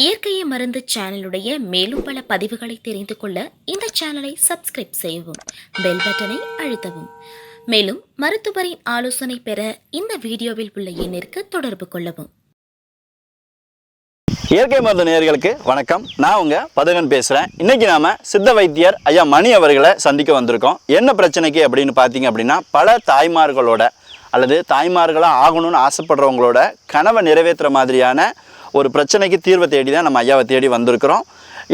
இயற்கையை மருந்து சேனலுடைய மேலும் பல பதிவுகளை தெரிந்து கொள்ள இந்த சேனலை சப்ஸ்கிரைப் செய்யவும், பெல் பட்டனை அழுத்தவும். மேலும் மருத்துவரின் ஆலோசனை பெற இந்த வீடியோவில் உள்ள எண்ணிற்கு தொடர்பு கொள்ளவும். இயற்கை மருந்து நேயர்களுக்கு வணக்கம். நான் உங்க பதகன் பேசுகிறேன். இன்றைக்கி நாம் சித்த வைத்தியர் ஐயா மணி அவர்களை சந்திக்க வந்திருக்கோம். என்ன பிரச்சனைக்கு அப்படின்னு பார்த்தீங்க அப்படின்னா, பல தாய்மார்களோட அல்லது தாய்மார்களாக ஆகணும்னு ஆசைப்படுறவங்களோட கனவை நிறைவேற்றுற மாதிரியான ஒரு பிரச்சனைக்கு தீர்வை தேடி தான் நம்ம ஐயாவை தேடி வந்திருக்கிறோம்.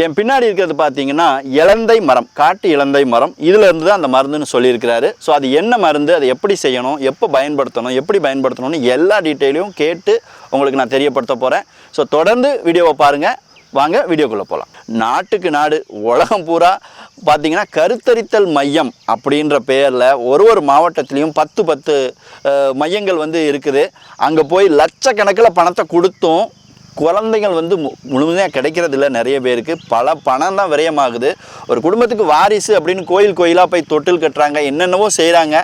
என் பின்னாடி இருக்கிறது பார்த்தீங்கன்னா இலந்தை மரம், காட்டு இலந்தை மரம். இதிலேருந்து தான் அந்த மருந்துன்னு சொல்லியிருக்கிறாரு. ஸோ அது என்ன மருந்து, அதை எப்படி செய்யணும், எப்போ பயன்படுத்தணும், எப்படி பயன்படுத்தணும்னு எல்லா டீட்டெயிலையும் கேட்டு உங்களுக்கு நான் தெரியப்படுத்த போகிறேன். ஸோ தொடர்ந்து வீடியோவை பாருங்கள். வாங்க வீடியோக்குள்ளே போகலாம். நாட்டுக்கு நாடு உலகம் பூரா பார்த்திங்கன்னா கருத்தரித்தல் மையம் அப்படின்ற பெயரில் ஒரு மாவட்டத்துலேயும் 10 மையங்கள் இருக்குது. அங்கே போய் லட்சக்கணக்கில் பணத்தை கொடுத்தும் குழந்தைகள் முழுமையாக கிடைக்கிறதில்ல. நிறைய பேருக்கு பல பணம் தான் விரயமாகுது. ஒரு குடும்பத்துக்கு வாரிசு அப்படின்னு கோயிலாக போய் தொட்டில் கட்டுறாங்க, என்னென்னவோ செய்கிறாங்க.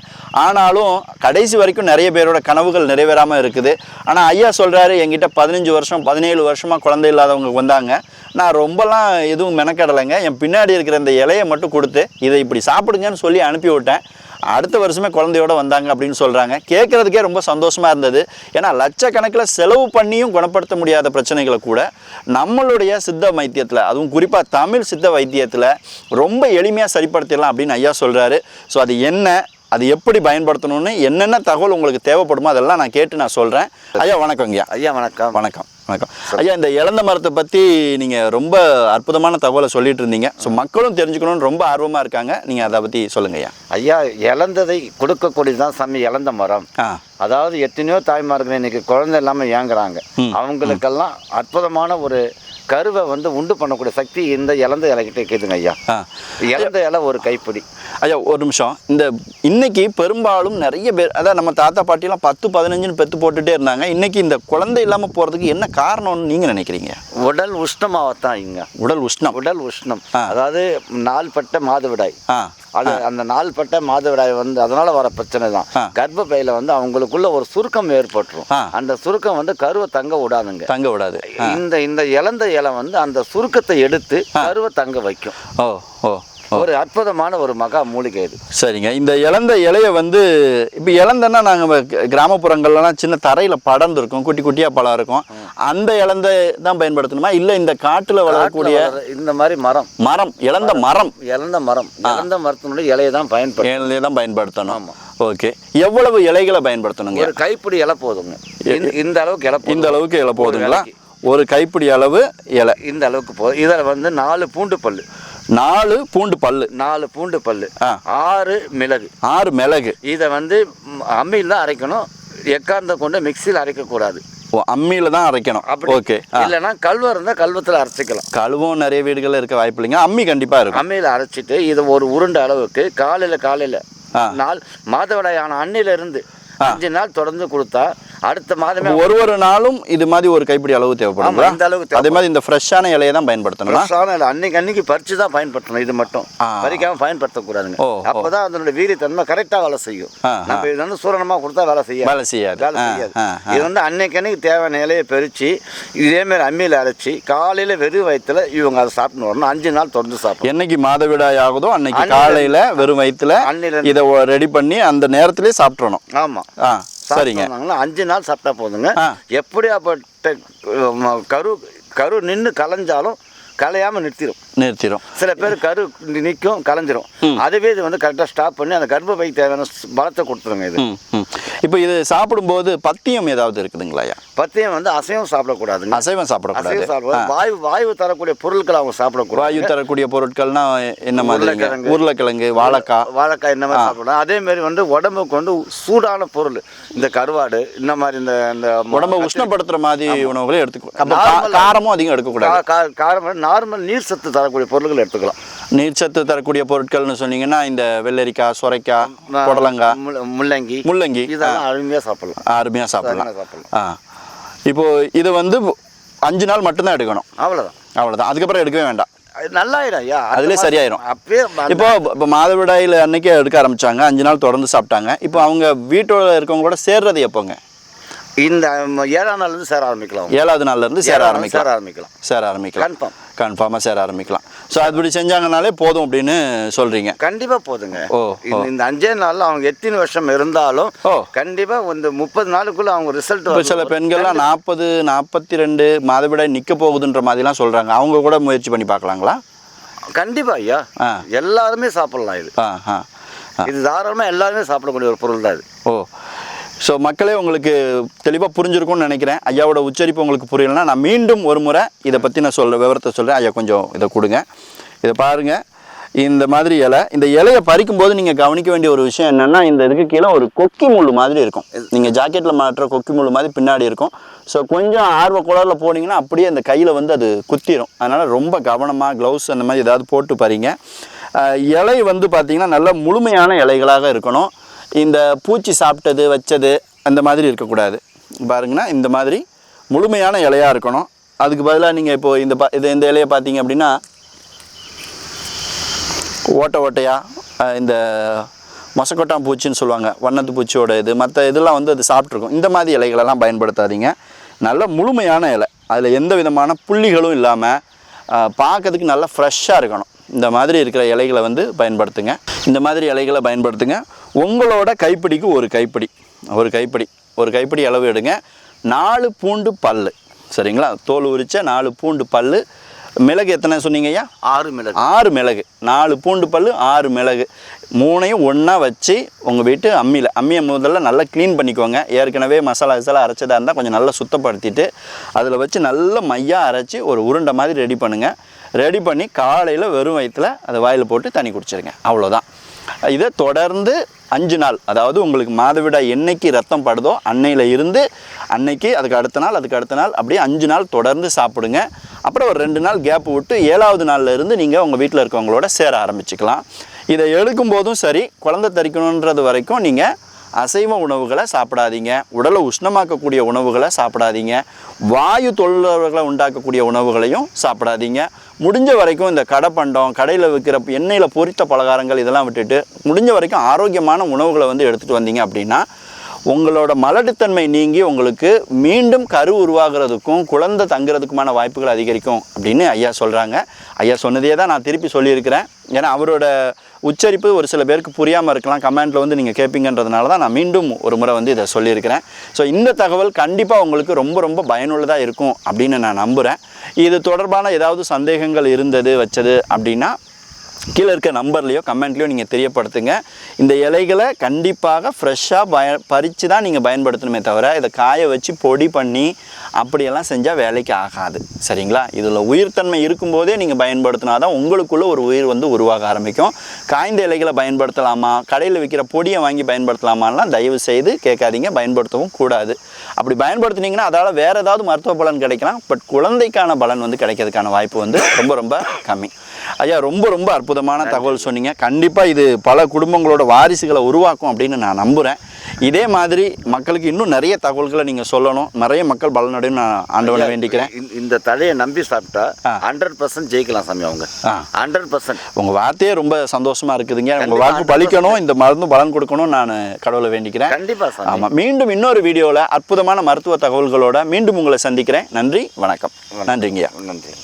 ஆனாலும் கடைசி வரைக்கும் நிறைய பேரோட கனவுகள் நிறைவேறாமல் இருக்குது. ஆனால் ஐயா சொல்கிறாரு, என்கிட்ட 15 வருஷம் 17 வருஷமாக குழந்தை இல்லாதவங்க வந்தாங்க. நான் ரொம்பலாம் எதுவும் மெனக்கடலைங்க. என் பின்னாடி இருக்கிற இந்த இலையை மட்டும் கொடுத்து இதை இப்படி சாப்பிடுங்கன்னு சொல்லி அனுப்பி விட்டேன். அடுத்த வருஷமே குழந்தையோடு வந்தாங்க அப்படின்னு சொல்கிறாங்க. கேட்குறதுக்கே ரொம்ப சந்தோஷமாக இருந்தது. ஏன்னா லட்சக்கணக்கில் செலவு பண்ணியும் குணப்படுத்த முடியாத பிரச்சனைகளை கூட நம்மளுடைய சித்த வைத்தியத்தில், அதுவும் குறிப்பாக தமிழ் சித்த வைத்தியத்தில் ரொம்ப எளிமையாக சரிப்படுத்திடலாம் அப்படின்னு ஐயா சொல்கிறாரு. ஸோ அது என்ன, அது எப்படி பயன்படுத்தணும்னு என்னென்ன தகவல் உங்களுக்கு தேவைப்படுமோ அதெல்லாம் நான் கேட்டு நான் சொல்கிறேன். ஐயா வணக்கங்க. ஐயா வணக்கம். வணக்கம் வணக்கம் ஐயா. இந்த இலந்த மரத்தை பற்றி நீங்கள் ரொம்ப அற்புதமான தகவலை சொல்லிட்டு இருந்தீங்க. ஸோ மக்களும் தெரிஞ்சுக்கணும்னு ரொம்ப ஆர்வமாக இருக்காங்க. நீங்கள் அதை பற்றி சொல்லுங்க ஐயா. ஐயா, இழந்ததை கொடுக்கக்கூடியதுதான் சாமி இழந்த மரம். அதாவது எத்தனையோ தாய்மார்கள் இன்னைக்கு குழந்தை இல்லாமல் ஏங்குறாங்க. அவங்களுக்கெல்லாம் அற்புதமான ஒரு கருவை உண்டு பண்ணக்கூடிய சக்தி இந்த இழந்த இலைக்கிட்ட இருக்குதுங்க ஐயா. இழந்த இலை ஒரு கைப்பிடி. ஐயா ஒரு நிமிஷம். இன்னைக்கு பெரும்பாலும் நிறைய பேர், அதான் நம்ம தாத்தா பாட்டிலாம் 10-15 பெற்று போட்டுட்டே இருந்தாங்க. இன்னைக்கு இந்த குழந்தை இல்லாமல் போகிறதுக்கு என்ன காரணம்னு நீங்கள் நினைக்கிறீங்க? உடல் உஷ்ணமாகத்தான் இங்க. உடல் உஷ்ணம். அதாவது நாள்பட்ட மாதவிடாய். அது அந்த நாள்பட்ட மாதவிடாய் அதனால வர பிரச்சனை தான். கர்ப்பப்பையில அவங்களுக்குள்ள ஒரு சுருக்கம் ஏற்பட்டுரும். அந்த சுருக்கம் கருவை தங்க விடாது. இந்த இழந்த இலை அந்த சுருக்கத்தை எடுத்து கருவை தங்க வைக்கும். ஒரு அற்புதமான ஒரு மகா மூலிகை இது. சரிங்க. இந்த இழந்த இலையை இப்போ இழந்தன்னா நாங்கள் கிராமப்புறங்கள்லாம் சின்ன தரையில் படர்ந்து இருக்கும், குட்டி குட்டியாக பழம் இருக்கும். அந்த இழந்த தான் பயன்படுத்தணுமா, இல்லை இந்த காட்டில் வளரக்கூடிய இந்த மாதிரி இழந்த மரத்தினுடைய இலையை தான் பயன்படுத்தணும். ஆமாம். ஓகே. எவ்வளவு இலைகளை பயன்படுத்தணுங்க? ஒரு கைப்பிடி இலை போதுங்க. இந்த அளவுக்கு இலை போதுங்களா? ஒரு கைப்பிடி அளவு இலை இந்த அளவுக்கு போதும். இதில் 4 பூண்டு பல்லு, 4 பூண்டு பல்லு, 6 மிளகு. இதை அம்மியில் தான் அரைக்கணும். எக்கார்ந்த கொண்டு மிக்சியில் அரைக்கக்கூடாது. அம்மியில தான் அரைக்கணும். ஓகே. இல்லைன்னா கல்வம் இருந்தால் கல்வத்தில் அரைச்சிக்கலாம். கல்வம் நிறைய வீடுகளில் இருக்க வாய்ப்பு இல்லைங்க. அம்மி கண்டிப்பாக இருக்கும். அம்மியில் அரைச்சிட்டு இதை ஒரு உருண்டை அளவுக்கு காலையில் நாள் மாதவிடாயான அன்னிலிருந்து 5 நாள் தொடர்ந்து கொடுத்தா அடுத்த மாதமே ஒரு நாளும் இது மாதிரி ஒரு கைப்பிடி அளவு தேவைப்படும். இந்த அளவுக்கு அதே மாதிரி இந்த ஃப்ரெஷ்ஷான இலையை தான் பயன்படுத்தணும். அன்னைக்கு பறிச்சு தான் பயன்படுத்தணும். இது மட்டும் பறிக்காம பயன்படுத்தக்கூடாதுங்க. அப்பதான் அதனுடைய வீரியத்தன்மை கரெக்டா வேலை செய்யும். நம்ம இது சூரணமா கொடுத்தா வேலை செய்யாது. இது அன்னைக்கு தேவையான இலையை பறிச்சு இதே மாதிரி அம்மியில அரைச்சி காலையில வெறும் வயிற்றுல இவங்க அதை சாப்பிட்டு வரணும். 5 நாள் தொடர்ந்து சாப்பிடும். என்னைக்கு மாதவிடாய் ஆகுதோ அன்னைக்கு காலையில வெறும் வயிற்றுல இதை ரெடி பண்ணி அந்த நேரத்திலே சாப்பிட்றணும். ஆமா. சரிங்க. 5 நாள் சாப்பிட்டா போதுங்க. எப்படியாப்பட்ட கரு நின்று கலைஞ்சாலும் கலையாம நிறுத்திடும். சில பேர் கரு நிற்கும், கலைஞ்சிரும். அதுவே இது கரெக்டாக ஸ்டாப் பண்ணி அந்த கர்ப்பப்பை தேவையான பலத்தை கொடுத்துருங்க. இது இப்போ இது சாப்பிடும்போது பத்தியம் ஏதாவது இருக்குதுங்களா? பத்தியம் அசைவம் சாப்பிடக்கூடாதுங்க. அசைவம் சாப்பிடக்கூடாது. வாயு தரக்கூடிய பொருட்கள் அவங்க சாப்பிடக்கூடாது. வாயு தரக்கூடிய பொருட்கள்னா என்ன மாதிரி? உருளைக்கிழங்கு, வாழைக்காய் இந்த மாதிரி சாப்பிடலாம். அதே மாதிரி உடம்புக்கு சூடான பொருள், இந்த கருவாடு, இந்த மாதிரி இந்த உடம்பை உஷ்ணப்படுத்துற மாதிரி உணவுகளை எடுத்துக்கலாம். காரமும் அதிகம் எடுக்கக்கூடாது. காரம் நார்மல் நீர் சத்து தரக்கூடிய பொருட்கள் எடுத்துக்கலாம். நீர் சத்து தரக்கூடிய பொருட்கள்னு சொன்னீங்கன்னா இந்த வெள்ளரிக்காய், சுரைக்காய், புடலங்காய், முள்ளங்கி இதெல்லாம் அருமையாக சாப்பிடலாம். இப்போ இது 5 நாள் மட்டும்தான் எடுக்கணும். அவ்வளோதான். அதுக்கப்புறம் எடுக்கவே வேண்டாம். நல்லாயிடும் ஐயா. அதுலேயே சரியாயிரும். இப்போ மாதவிடாயில் அன்னைக்கே எடுக்க ஆரம்பிச்சாங்க. 5 நாள் தொடர்ந்து சாப்பிட்டாங்க. இப்போ அவங்க வீட்டோட இருக்கவங்க கூட சேர்றது எப்போங்க? இந்த 7ஆம் நாள்லேருந்து சேர ஆரம்பிக்கலாம். 7வது நாள்லேருந்து சேர ஆரம்பிக்கலாம். கன்ஃபார்ம் கன்ஃபார்மாக சேர ஆரம்பிக்கலாம். ஸோ அதுபடி செஞ்சாங்கனாலே போதும் அப்படின்னு சொல்கிறீங்க? கண்டிப்பாக போதுங்க. இந்த 5 நாளில் அவங்க எத்தனை வருஷம் இருந்தாலும் கண்டிப்பாக இந்த 30 நாளுக்குள்ளே அவங்க ரிசல்ட். சில பெண்கள்லாம் 40 42 மாதவிடாய் நிற்க போகுதுன்ற மாதிரிலாம் சொல்கிறாங்க. அவங்க கூட முயற்சி பண்ணி பார்க்கலாங்களா? கண்டிப்பாக ஐயா, எல்லாருமே சாப்பிட்லாம். இது தாராளமாக எல்லாருமே சாப்பிடக்கூடிய ஒரு பொருள் தான் இது. ஸோ மக்களே உங்களுக்கு தெளிவாக புரிஞ்சிருக்கும்னு நினைக்கிறேன். ஐயாவோட உச்சரிப்பு உங்களுக்கு புரியலைன்னா நான் மீண்டும் ஒரு முறை இதை பற்றி நான் விவரத்தை சொல்கிறேன். ஐயா கொஞ்சம் இதை கொடுங்க. இதை பாருங்கள், இந்த மாதிரி இலை. இந்த இலையை பறிக்கும்போது நீங்கள் கவனிக்க வேண்டிய ஒரு விஷயம் என்னென்னா, இந்த இதுக்கு கீழே ஒரு கொக்கி முள் மாதிரி இருக்கும். நீங்கள் ஜாக்கெட்டில் மாட்டுற கொக்கி முள் மாதிரி பின்னாடி இருக்கும். ஸோ கொஞ்சம் ஆர்வ குளரில் போனீங்கன்னா அப்படியே அந்த கையில் வந்து அது குத்திரும். அதனால் ரொம்ப கவனமாக க்ளவுஸ் அந்த மாதிரி ஏதாவது போட்டு பாருங்க. இலை வந்து பார்த்திங்கன்னா நல்ல முழுமையான இலைகளாக இருக்கணும். இந்த பூச்சி சாப்பிட்டது வச்சது அந்த மாதிரி இருக்கக்கூடாது. பாருங்கன்னா இந்த மாதிரி முழுமையான இலையாக இருக்கணும். அதுக்கு பதிலாக நீங்கள் இப்போது இந்த இலையை பார்த்தீங்க அப்படின்னா ஓட்டையாக இந்த மொசக்கொட்டான் பூச்சின்னு சொல்லுவாங்க, வண்ணத்து பூச்சியோட இது மற்ற இதெல்லாம் வந்து அது சாப்பிட்ருக்கும். இந்த மாதிரி இலைகளெல்லாம் பயன்படுத்தாதீங்க. நல்ல முழுமையான இலை, அதில் எந்த விதமான புள்ளிகளும் இல்லாமல் பார்க்கறதுக்கு நல்லா ஃப்ரெஷ்ஷாக இருக்கணும். இந்த மாதிரி இருக்கிற இலைகளை வந்து பயன்படுத்துங்க. இந்த மாதிரி இலைகளை பயன்படுத்துங்க. உங்களோட கைப்பிடிக்கு ஒரு கைப்பிடி அளவு எடுங்க. 4 பூண்டு பல், சரிங்களா? தோல் உரிச்ச 4 பூண்டு பல். மிளகு எத்தனை சொன்னீங்க ஐயா? 6 மிளகு. 6 மிளகு. 4 பூண்டு பல், 6 மிளகு, 3ஐயும் ஒன்றா வச்சு உங்கள் வீட்டு அம்மியை முதல்ல நல்லா க்ளீன் பண்ணிக்கோங்க. ஏற்கனவே மசாலா அரைச்சதாக இருந்தால் கொஞ்சம் நல்லா சுத்தப்படுத்திட்டு அதில் வச்சு நல்லா மையாக அரைச்சி ஒரு உருண்டை மாதிரி ரெடி பண்ணுங்கள். ரெடி பண்ணி காலையில் வெறும் வயிற்றில் அதை வாயில் போட்டு தண்ணி குடிச்சிருங்க. அவ்வளோதான். இதை தொடர்ந்து 5 நாள், அதாவது உங்களுக்கு மாதவிடாய் என்னைக்கு ரத்தம் படுதோ அன்னையில் இருந்து அன்னைக்கு அதுக்கு அடுத்த நாள் அப்படியே 5 நாள் தொடர்ந்து சாப்பிடுங்க. அப்புறம் ஒரு 2 நாள் கேப் விட்டு 7வது நாளில் இருந்து நீங்கள் உங்கள் வீட்டில் இருக்கவங்களோட சேர ஆரம்பிச்சுக்கலாம். இதை எடுக்கும்போதும் சரி, குழந்தை தரிக்கணுன்றது வரைக்கும் நீங்கள் அசைவ உணவுகளை சாப்பிடாதீங்க. உடலை உஷ்ணமாக்கக்கூடிய உணவுகளை சாப்பிடாதீங்க. வாயு தொழிலாளர்களை உண்டாக்கக்கூடிய உணவுகளையும் சாப்பிடாதீங்க. முடிஞ்ச வரைக்கும் இந்த கடைப்பண்டம், கடையில் விற்கிற எண்ணெயில் பொரித்த பலகாரங்கள் இதெல்லாம் விட்டுட்டு முடிஞ்ச வரைக்கும் ஆரோக்கியமான உணவுகளை வந்து எடுத்துகிட்டு வந்தீங்க அப்படின்னா உங்களோட மலட்டுத்தன்மை நீங்கி உங்களுக்கு மீண்டும் கரு உருவாகிறதுக்கும் குழந்தை தங்குறதுக்குமான வாய்ப்புகள் அதிகரிக்கும் அப்படின்னு ஐயா சொல்கிறாங்க. ஐயா சொன்னதையே தான் நான் திருப்பி சொல்லியிருக்கிறேன். ஏன்னா அவரோட உச்சரிப்பு ஒரு சில பேருக்கு புரியாமல் இருக்கலாம். கமெண்ட்டில் வந்து நீங்கள் கேட்பீங்கன்றதுனால தான் நான் மீண்டும் ஒரு முறை வந்து இதை சொல்லியிருக்கிறேன். ஸோ இந்த தகவல் கண்டிப்பாக உங்களுக்கு ரொம்ப ரொம்ப பயனுள்ளதாக இருக்கும் அப்படின்னு நான் நம்புகிறேன். இது தொடர்பான ஏதாவது சந்தேகங்கள் இருந்தது வச்சது அப்படின்னா கீழே இருக்க நம்பர்லேயோ கமெண்ட்லேயோ நீங்கள் தெரியப்படுத்துங்க. இந்த இலைகளை கண்டிப்பாக ஃப்ரெஷ்ஷாக பறித்து தான் நீங்கள் பயன்படுத்தணுமே தவிர இதை காய வச்சு பொடி பண்ணி அப்படியெல்லாம் செஞ்சால் வேலைக்கு ஆகாது, சரிங்களா? இதில் உயிர்த்தன்மை இருக்கும்போதே நீங்கள் பயன்படுத்தினா தான் உங்களுக்குள்ளே ஒரு உயிர் வந்து உருவாக ஆரம்பிக்கும். காய்ந்த இலைகளை பயன்படுத்தலாமா, கடையில் விற்கிற பொடியை வாங்கி பயன்படுத்தலாமான்லாம் தயவு செய்து கேட்காதீங்க, பயன்படுத்தவும் கூடாது. அப்படி பயன்படுத்தினீங்கன்னா அதால் வேறு ஏதாவது மருத்துவ பலன் கிடைக்கலாம். பட் குழந்தைக்கான பலன் வந்து கிடைக்கிறதுக்கான வாய்ப்பு வந்து ரொம்ப ரொம்ப கம்மி. ஐயா ரொம்ப ரொம்ப அற்புதமான தகவல் சொன்னீங்க. கண்டிப்பாக இது பல குடும்பங்களோட வாரிசுகளை உருவாக்கும் அப்படின்னு நான் நம்புகிறேன். இதே மாதிரி மக்களுக்கு இன்னும் நிறைய தகவல்களை நீங்கள் சொல்லணும், நிறைய மக்கள் பலனடையும் நான் ஆண்டவனை வேண்டிக்கிறேன். இந்த தழையை நம்பி சாப்பிட்டா 100% ஜெயிக்கலாம் சாமி. அவங்க 100%. உங்கள் வார்த்தையே ரொம்ப சந்தோஷமாக இருக்குதுங்க. உங்கள் வாக்கு பலிக்கணும், இந்த மருந்து பலன் கொடுக்கணும் நான் கடவுளை வேண்டிக்கிறேன். கண்டிப்பாக. ஆமாம், மீண்டும் இன்னொரு வீடியோவில் அற்புதமான மருத்துவ தகவல்களோட மீண்டும் உங்களை சந்திக்கிறேன். நன்றி, வணக்கம். நன்றிங்கய்யா. நன்றி.